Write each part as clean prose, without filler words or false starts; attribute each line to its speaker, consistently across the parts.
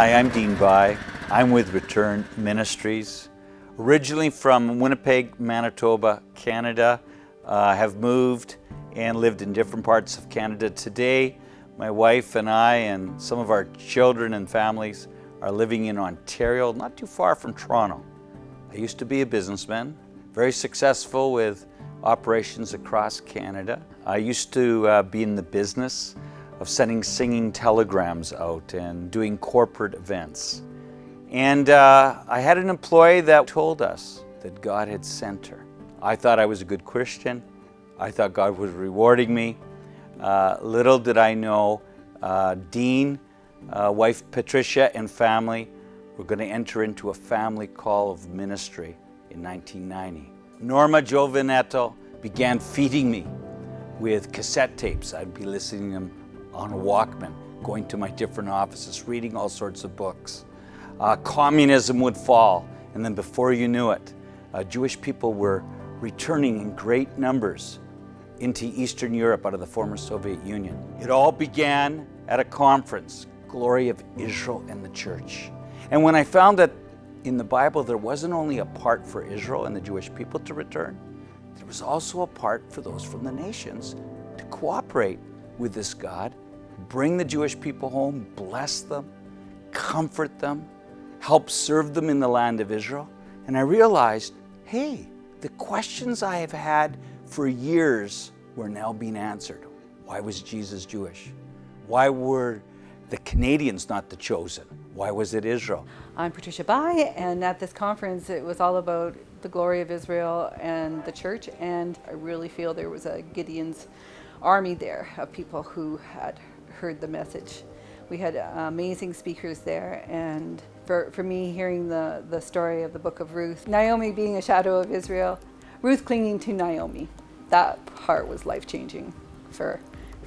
Speaker 1: Hi, I'm Dean Bai. I'm with Return Ministries. Originally from Winnipeg, Manitoba, Canada. Have moved and lived in different parts of Canada. Today, my wife and I and some of our children and families are living in Ontario, not too far from Toronto. I used to be a businessman, very successful with operations across Canada. I used to be in the business of sending singing telegrams out and doing corporate events. And I had an employee that told us that God had sent her. I thought I was a good Christian. I thought God was rewarding me. Little did I know, Dean, wife Patricia, and family were going to enter into a family call of ministry in 1990. Norma Giovinetto began feeding me with cassette tapes. I'd be listening to them on a Walkman, going to my different offices, reading all sorts of books. Communism would fall, and then before you knew it, Jewish people were returning in great numbers into Eastern Europe out of the former Soviet Union. It all began at a conference, Glory of Israel and the Church. And when I found that in the Bible there wasn't only a part for Israel and the Jewish people to return, there was also a part for those from the nations to cooperate with this God, bring the Jewish people home, bless them, comfort them, help serve them in the land of Israel. And I realized, hey, the questions I have had for years were now being answered. Why was Jesus Jewish? Why were the Canadians not the chosen? Why was it Israel?
Speaker 2: I'm Patricia Bai, and at this conference it was all about the glory of Israel and the church, and I really feel there was a Gideon's army there of people who had heard the message. We had amazing speakers there, and for me, hearing the story of the book of Ruth, Naomi being a shadow of Israel, Ruth clinging to Naomi, that part was life-changing for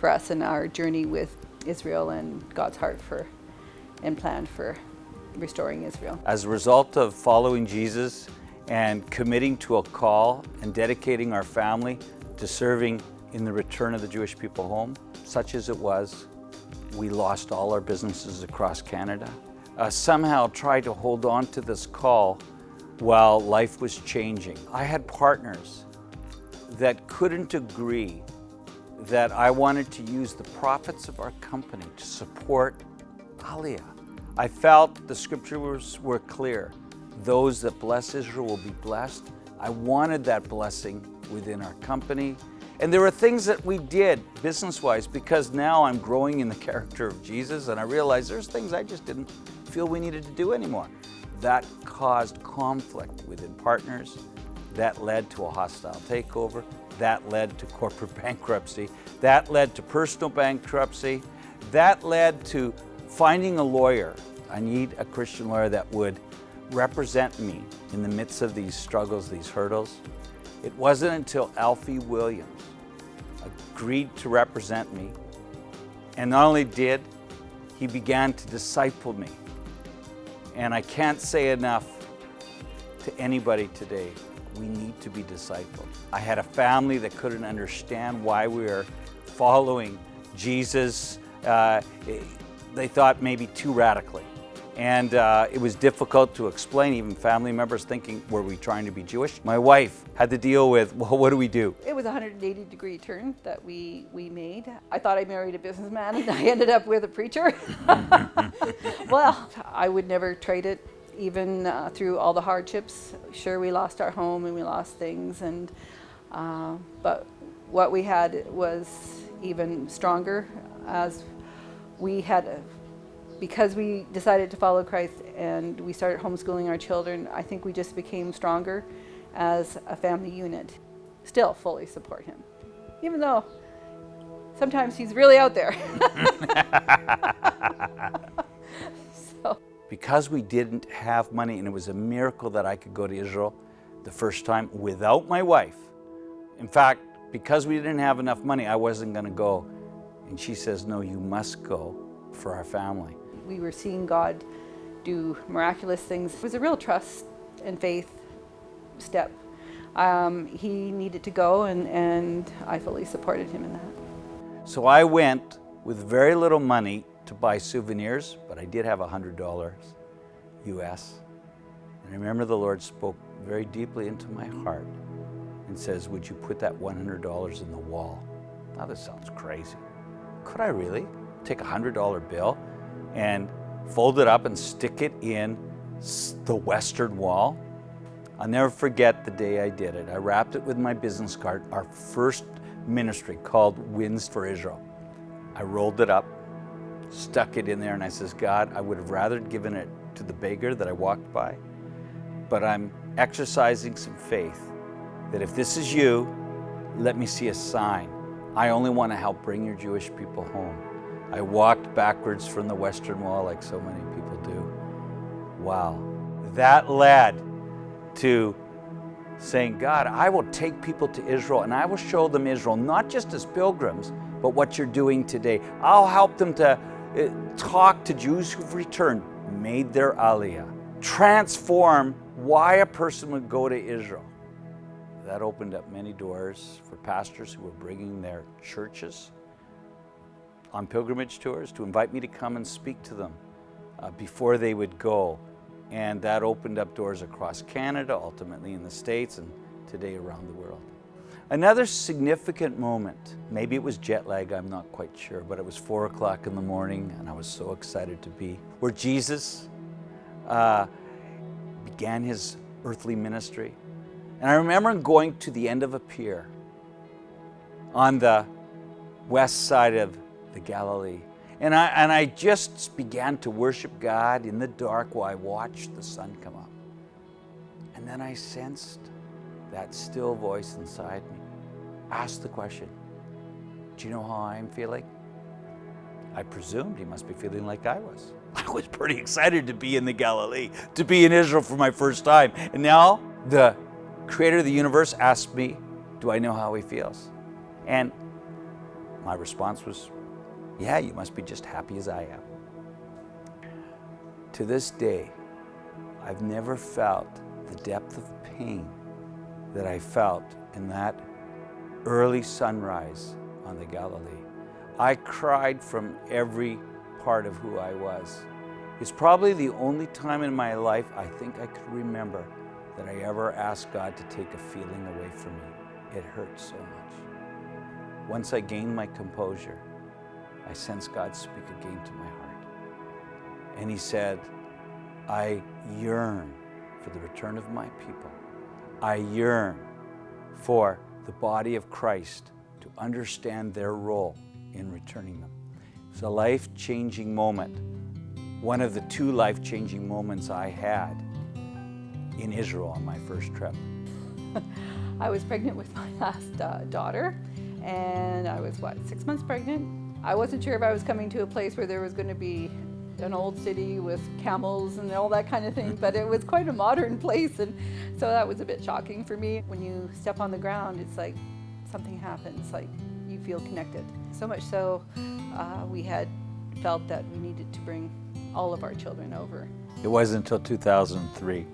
Speaker 2: us in our journey with Israel and God's heart for and plan for restoring Israel.
Speaker 1: As a result of following Jesus and committing to a call and dedicating our family to serving in the return of the Jewish people home, such as it was, we lost all our businesses across Canada. Somehow tried to hold on to this call while life was changing. I had partners that couldn't agree that I wanted to use the profits of our company to support Aliyah. I felt the scriptures were clear. Those that bless Israel will be blessed. I wanted that blessing within our company. And there were things that we did business-wise because now I'm growing in the character of Jesus and I realized there's things I just didn't feel we needed to do anymore. That caused conflict within partners. That led to a hostile takeover. That led to corporate bankruptcy. That led to personal bankruptcy. That led to finding a lawyer. I need a Christian lawyer that would represent me in the midst of these struggles, these hurdles. It wasn't until Alfie Williams agreed to represent me, and not only did, he began to disciple me. And I can't say enough to anybody today, we need to be discipled. I had a family that couldn't understand why we were following Jesus. They thought maybe too radically. And it was difficult to explain, even family members thinking, were we trying to be Jewish? My wife had to deal with, well, what do we do?
Speaker 2: It was a 180-degree turn that we made. I thought I married a businessman and I ended up with a preacher. Well, I would never trade it, even through all the hardships. Sure, we lost our home and we lost things, and but what we had was even stronger as we had because we decided to follow Christ and we started homeschooling our children. I think we just became stronger as a family unit. Still fully support him, even though sometimes he's really out there. So.
Speaker 1: Because we didn't have money, and it was a miracle that I could go to Israel the first time without my wife. In fact, because we didn't have enough money, I wasn't going to go. And she says, no, you must go for our family.
Speaker 2: We were seeing God do miraculous things. It was a real trust and faith step. He needed to go, and I fully supported him in that.
Speaker 1: So I went with very little money to buy souvenirs, but I did have $100 US. And I remember the Lord spoke very deeply into my heart and says, would you put that $100 in the wall? Now this sounds crazy. Could I really take a $100 bill and fold it up and stick it in the western wall? I'll never forget the day I did it. I wrapped it with my business card, our first ministry called Winds for Israel. I rolled it up, stuck it in there, and I says, God, I would have rather given it to the beggar that I walked by, but I'm exercising some faith that if this is you, let me see a sign. I only want to help bring your Jewish people home. I walked backwards from the Western Wall like so many people do. Wow. That led to saying, God, I will take people to Israel and I will show them Israel, not just as pilgrims, but what you're doing today. I'll help them to talk to Jews who've returned, made their Aliyah, transform why a person would go to Israel. That opened up many doors for pastors who were bringing their churches on pilgrimage tours to invite me to come and speak to them before they would go. And that opened up doors across Canada, ultimately in the States, and today around the world. Another significant moment, maybe it was jet lag, I'm not quite sure, but it was 4 o'clock in the morning and I was so excited to be where Jesus began his earthly ministry. And I remember going to the end of a pier on the west side of the Galilee. And I just began to worship God in the dark while I watched the sun come up. And then I sensed that still voice inside me ask the question, do you know how I'm feeling? I presumed he must be feeling like I was. I was pretty excited to be in the Galilee, to be in Israel for my first time. And now the Creator of the universe asked me, do I know how he feels? And my response was, yeah, you must be just happy as I am. To this day, I've never felt the depth of pain that I felt in that early sunrise on the Galilee. I cried from every part of who I was. It's probably the only time in my life I think I could remember that I ever asked God to take a feeling away from me. It hurt so much. Once I gained my composure, I sensed God speak again to my heart. And he said, I yearn for the return of my people. I yearn for the body of Christ to understand their role in returning them. It's a life-changing moment. One of the 2 life-changing moments I had in Israel on my first trip.
Speaker 2: I was pregnant with my last daughter, and I was, 6 months pregnant? I wasn't sure if I was coming to a place where there was going to be an old city with camels and all that kind of thing, but it was quite a modern place, and so that was a bit shocking for me. When you step on the ground, it's like something happens, like you feel connected. So much so, we had felt that we needed to bring all of our children over.
Speaker 1: It wasn't until 2003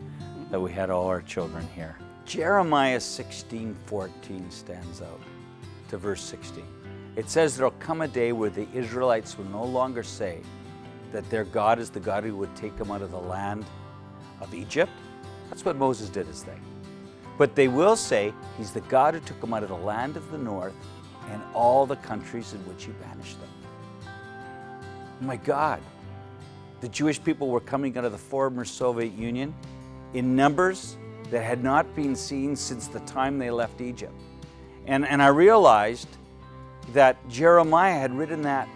Speaker 1: that we had all our children here. Jeremiah 16:14 stands out to verse 16. It says there'll come a day where the Israelites will no longer say that their God is the God who would take them out of the land of Egypt. That's what Moses did his thing. But they will say he's the God who took them out of the land of the north and all the countries in which he banished them. Oh my God, the Jewish people were coming out of the former Soviet Union in numbers that had not been seen since the time they left Egypt. And I realized that Jeremiah had written that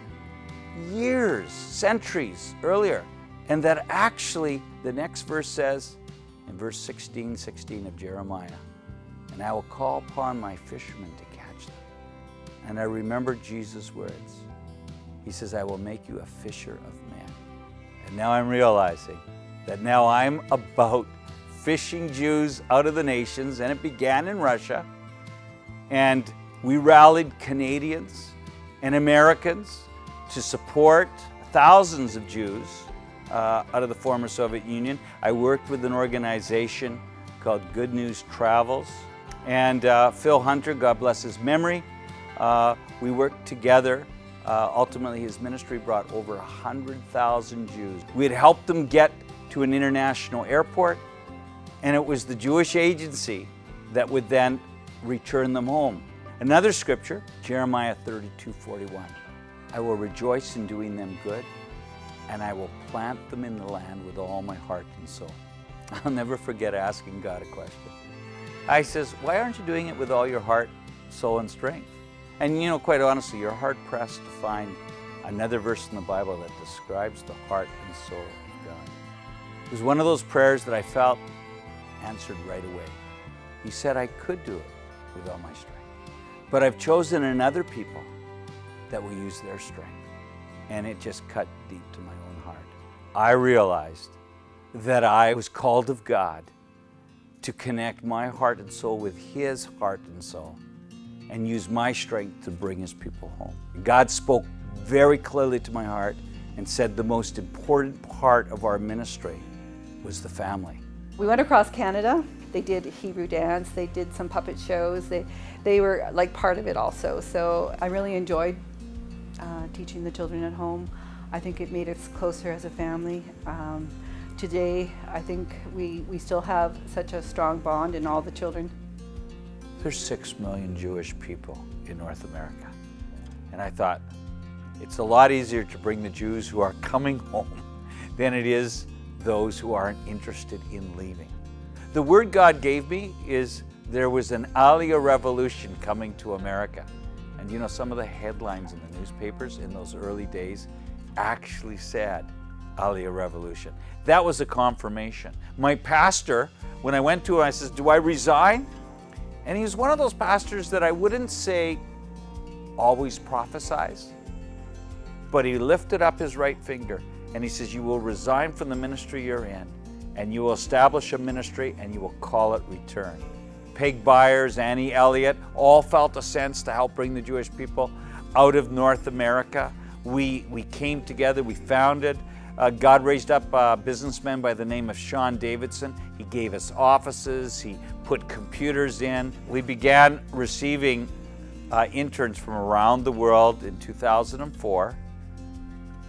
Speaker 1: years, centuries earlier, and that actually the next verse says, in verse 16 of Jeremiah, and I will call upon my fishermen to catch them. And I remembered Jesus' words. He says, I will make you a fisher of men. And now I'm realizing that now I'm about fishing Jews out of the nations, and it began in Russia. And we rallied Canadians and Americans to support thousands of Jews out of the former Soviet Union. I worked with an organization called Good News Travels. And Phil Hunter, God bless his memory, we worked together Ultimately, his ministry brought over 100,000 Jews. We had helped them get to an international airport, and it was the Jewish agency that would then return them home. Another scripture, Jeremiah 32:41. I will rejoice in doing them good, and I will plant them in the land with all my heart and soul. I'll never forget asking God a question. I says, why aren't you doing it with all your heart, soul, and strength? And you know, quite honestly, you're hard-pressed to find another verse in the Bible that describes the heart and soul of God. It was one of those prayers that I felt answered right away. He said I could do it with all my strength. But I've chosen another people that will use their strength. And it just cut deep to my own heart. I realized that I was called of God to connect my heart and soul with His heart and soul and use my strength to bring His people home. God spoke very clearly to my heart and said the most important part of our ministry was the family.
Speaker 2: We went across Canada. They did Hebrew dance. They did some puppet shows. They were like part of it also. So I really enjoyed teaching the children at home. I think it made us closer as a family. Today, I think we still have such a strong bond in all the children.
Speaker 1: There's 6 million Jewish people in North America. And I thought, it's a lot easier to bring the Jews who are coming home than it is those who aren't interested in leaving. The word God gave me is there was an Aliyah revolution coming to America. And you know, some of the headlines in the newspapers in those early days actually said Aliyah revolution. That was a confirmation. My pastor, when I went to him, I said, do I resign? And he was one of those pastors that I wouldn't say always prophesies, but he lifted up his right finger and he says, you will resign from the ministry you're in and you will establish a ministry and you will call it Return. Peg Byers, Annie Elliott, all felt a sense to help bring the Jewish people out of North America. We came together, we founded. God raised up a businessman by the name of Sean Davidson. He gave us offices, he put computers in. We began receiving interns from around the world in 2004.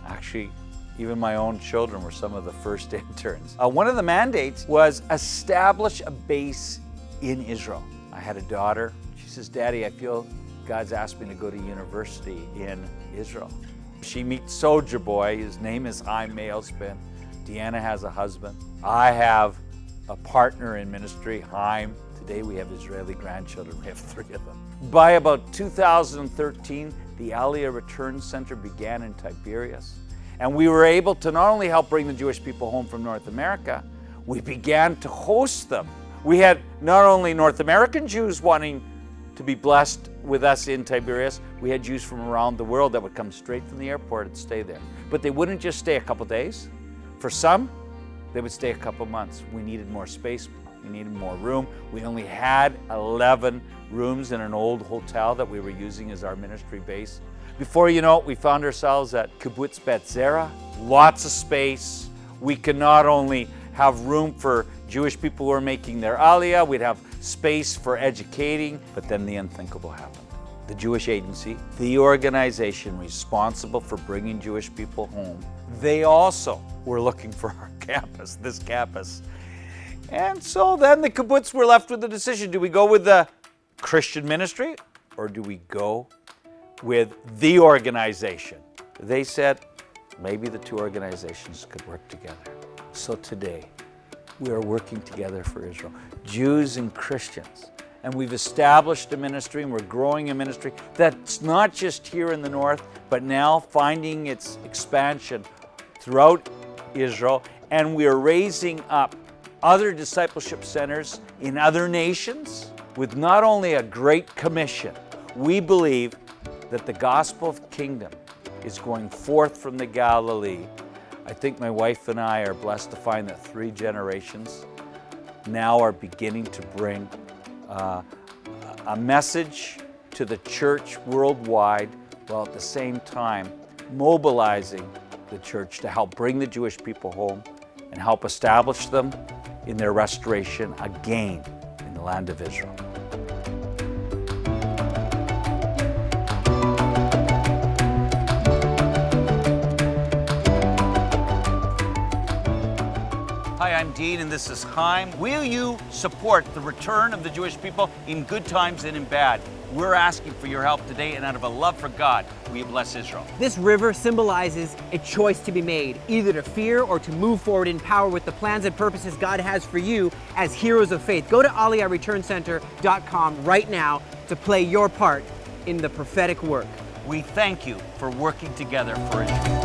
Speaker 1: Actually, even my own children were some of the first interns. One of the mandates was establish a base in Israel. I had a daughter. She says, Daddy, I feel God's asked me to go to university in Israel. She meets Soldier Boy. His name is Chaim Mailspin. Deanna has a husband. I have a partner in ministry, Chaim. Today we have Israeli grandchildren. We have 3 of them. By about 2013, the Aliyah Return Center began in Tiberias. And we were able to not only help bring the Jewish people home from North America, we began to host them. We had not only North American Jews wanting to be blessed with us in Tiberias, we had Jews from around the world that would come straight from the airport and stay there. But they wouldn't just stay a couple days. For some, they would stay a couple months. We needed more space, we needed more room. We only had 11 rooms in an old hotel that we were using as our ministry base. Before you know it, we found ourselves at Kibbutz Bet Zera, lots of space. We could not only have room for Jewish people who are making their Aliyah, we'd have space for educating, but then the unthinkable happened. The Jewish Agency, the organization responsible for bringing Jewish people home, they also were looking for our campus, this campus. And so then the kibbutz were left with the decision, do we go with the Christian ministry or do we go with the organization? They said maybe the 2 organizations could work together. So today, we are working together for Israel, Jews and Christians. And we've established a ministry and we're growing a ministry that's not just here in the north, but now finding its expansion throughout Israel. And we are raising up other discipleship centers in other nations with not only a great commission. We believe that the gospel of the kingdom is going forth from the Galilee. I think my wife and I are blessed to find that 3 generations now are beginning to bring a message to the church worldwide, while at the same time mobilizing the church to help bring the Jewish people home and help establish them in their restoration again in the land of Israel. Dean, and this is Chaim. Will you support the return of the Jewish people in good times and in bad? We're asking for your help today, and out of a love for God, we bless Israel.
Speaker 3: This river symbolizes a choice to be made, either to fear or to move forward in power with the plans and purposes God has for you as heroes of faith. Go to aliyahreturncenter.com right now to play your part in the prophetic work.
Speaker 1: We thank you for working together for Israel.